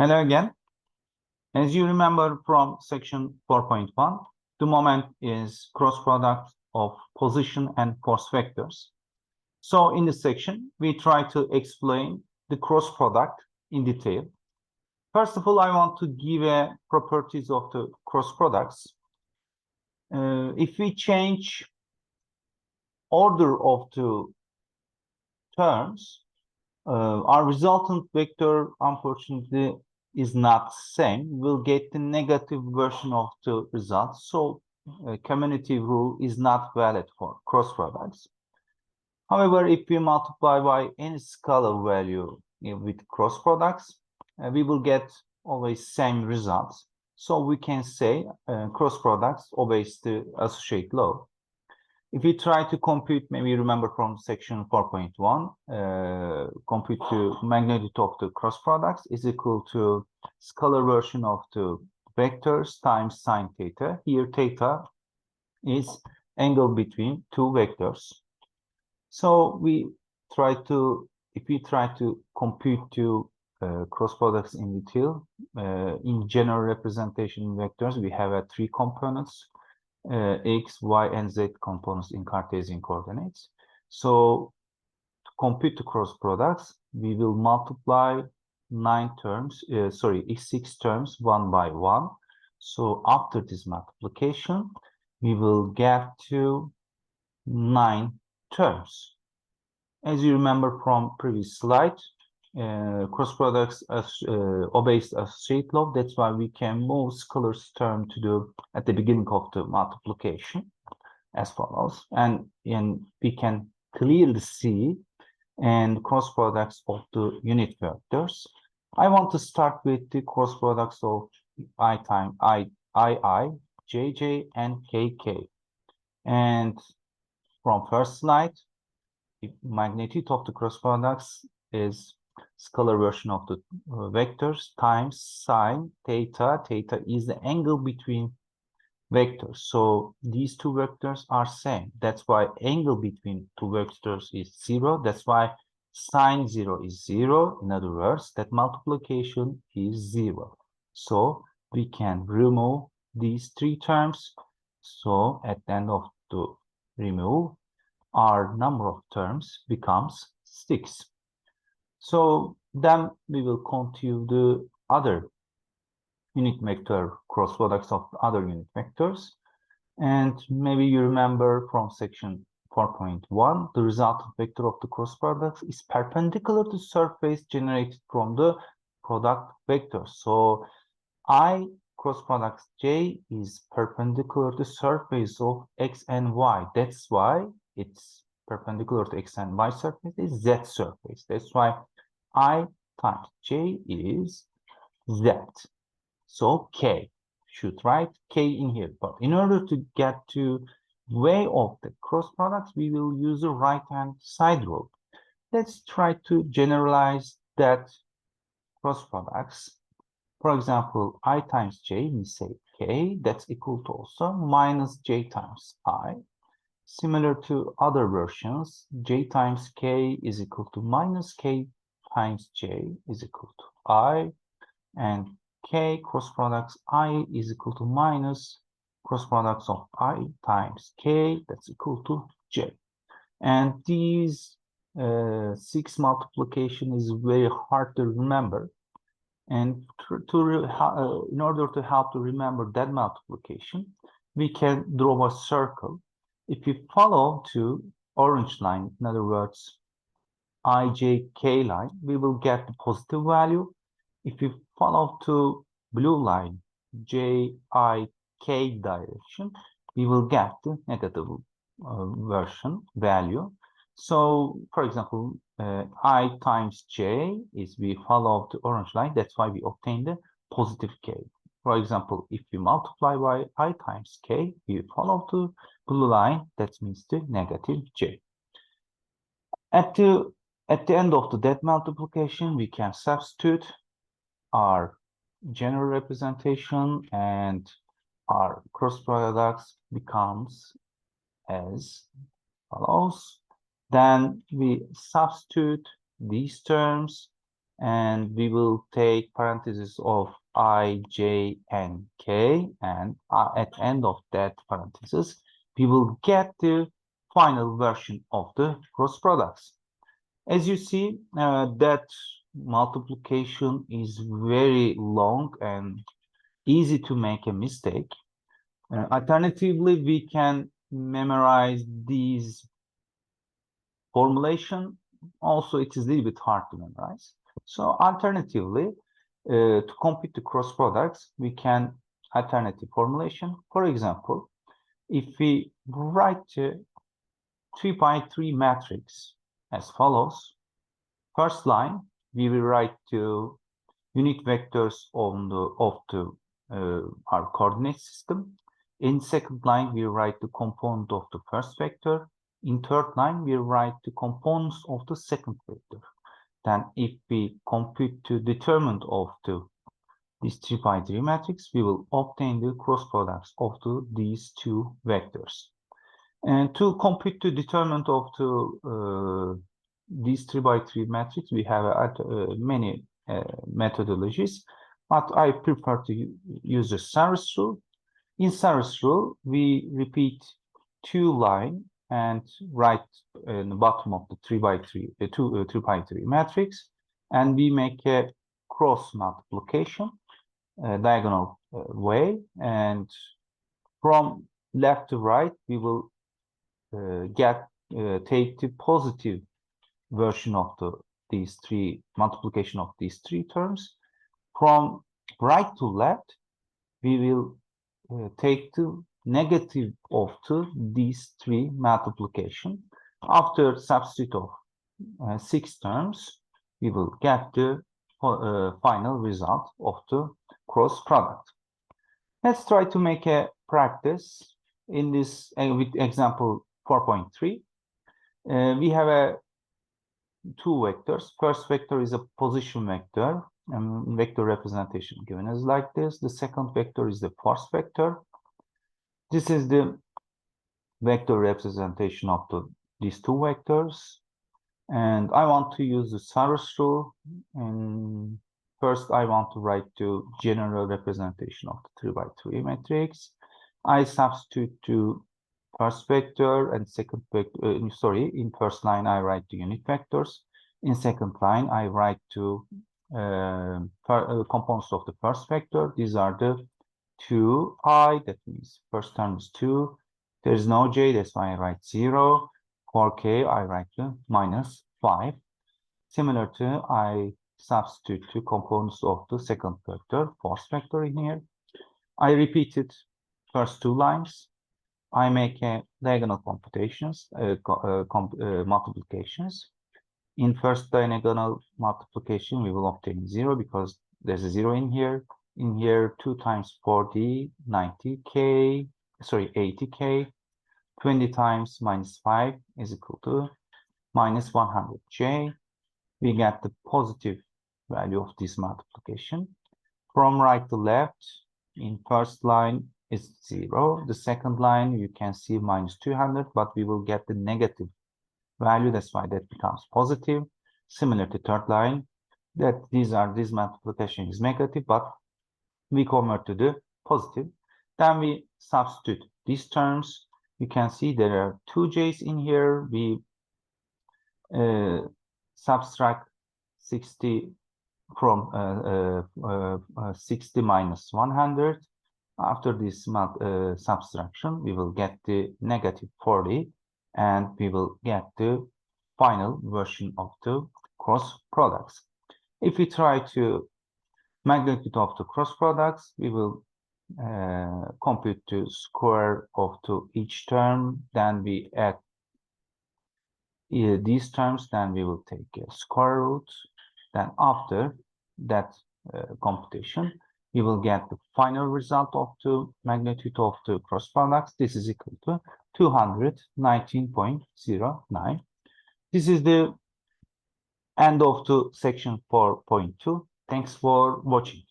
Hello again. As you remember from section 4.1, the moment is cross product of position and force vectors. So in this section, we try to explain the cross product in detail. First of all, I want to give properties of the cross products. If we change order of the terms, our resultant vector, unfortunately, is not same. We'll get the negative version of the result. So commutative rule is not valid for cross products. However, if we multiply by any scalar value with cross products, we will get always same results. So we can say cross products obeys the associate law. If we try to compute, maybe you remember from section 4.1, compute the magnitude of the cross products is equal to scalar version of the vectors times sine theta. Here theta is angle between two vectors. So we try to, if we try to compute two cross products in detail, in general representation vectors, we have three components. X, Y, and Z components in Cartesian coordinates. So to compute the cross products, we will multiply 6 terms one by one. So after this multiplication, we will get to 9 terms. As you remember from previous slide, cross products obeys associate law. That's why we can move scalar's term to the at the beginning of the multiplication as follows, and we can clearly see and cross products of the unit vectors. I want to start with the cross products of I, JJ, and KK. And from first slide, the magnitude of the cross products is scalar version of the vectors times sine theta. Theta is the angle between vectors. So these two vectors are same. That's why angle between two vectors is 0. That's why sine 0 is 0. In other words, that multiplication is 0. So we can remove these three terms. So at the end of the remove, our number of terms becomes 6. So then we will continue the other unit vector cross products of other unit vectors. And maybe you remember from section 4.1, the resultant vector of the cross products is perpendicular to surface generated from the product vector. So I cross product J is perpendicular to surface of X and Y. That's why it's perpendicular to X and Y surface is Z surface. That's why I times J is Z. So K should write K in here. But in order to get to way of the cross products, we will use the right-hand side rule. Let's try to generalize that cross products. For example, I times J, we say K, that's equal to also minus J times I. Similar to other versions, J times K is equal to minus K times J is equal to I, and K cross products I is equal to minus cross products of I times K, that's equal to J. And these 6 multiplication is very hard to remember. And in order to help to remember that multiplication, we can draw a circle. If you follow to orange line, in other words, IJK line, we will get the positive value. If you follow to blue line, JIK direction, we will get the negative version value. So, for example, I times J is we follow the orange line. That's why we obtain the positive K. For example, if you multiply by I times K, you follow the blue line. That means the negative J. At the end of that multiplication, we can substitute our general representation and our cross products becomes as follows. Then we substitute these terms and we will take parentheses of I, J, and K, and at the end of that parenthesis, we will get the final version of the cross products. As you see, that multiplication is very long and easy to make a mistake. Alternatively, we can memorize these formulation. Also, it is a little bit hard to memorize. So alternatively, to compute the cross products, we can alternative formulation. For example, if we write a 3 by 3 matrix as follows, first line, we will write the unit vectors of our coordinate system. In second line, we write the component of the first vector. In third line, we write the components of the second vector. Then if we compute the determinant of this 3 by 3 matrix, we will obtain the cross products of these two vectors. And to compute the determinant of these 3 by 3 matrix, we have many methodologies, but I prefer to use the Sarus rule. In Sarus rule, we repeat two lines and write in the bottom of the 3 by 3 matrix, and we make a cross multiplication diagonal way, and from left to right we will take the positive version of these three multiplication of these three terms. From right to left we will take the negative of these three multiplication. After substitute of 6 terms, we will get the final result of the cross product. Let's try to make a practice in this with example 4.3. We have two vectors. First vector is a position vector, and vector representation given as like this. The second vector is the force vector. This is the vector representation of these two vectors, and I want to use the Sarus rule. And first I want to write the general representation of the 3 by 3 matrix. I substitute to first vector and second vector. In first line I write the unit vectors. In second line I write to components of the first vector. These are the 2i, that means first term is 2. There is no j, that's why I write 0. For k, I write the -5. Similar to, I substitute two components of the second vector, force vector in here. I repeated first two lines. I make a diagonal computations, multiplications. In first diagonal multiplication, we will obtain 0 because there's a 0 in here. In here, 2 times 40, 90k, 80k. 20 times -5 is equal to -100j. We get the positive value of this multiplication. From right to left, in first line is 0. The second line, you can see -200, but we will get the negative value. That's why that becomes positive. Similar to third line, that this multiplication is negative, but we convert to the positive. Then we substitute these terms. You can see there are 2 j's in here. We subtract 60 from 60 minus 100. After this subtraction, we will get the -40, and we will get the final version of the cross products. If we try to magnitude of the cross products, we will compute the square of each term. Then we add these terms. Then we will take a square root. Then after that computation, we will get the final result of the magnitude of the cross products. This is equal to 219.09. This is the end of the section 4.2. Thanks for watching.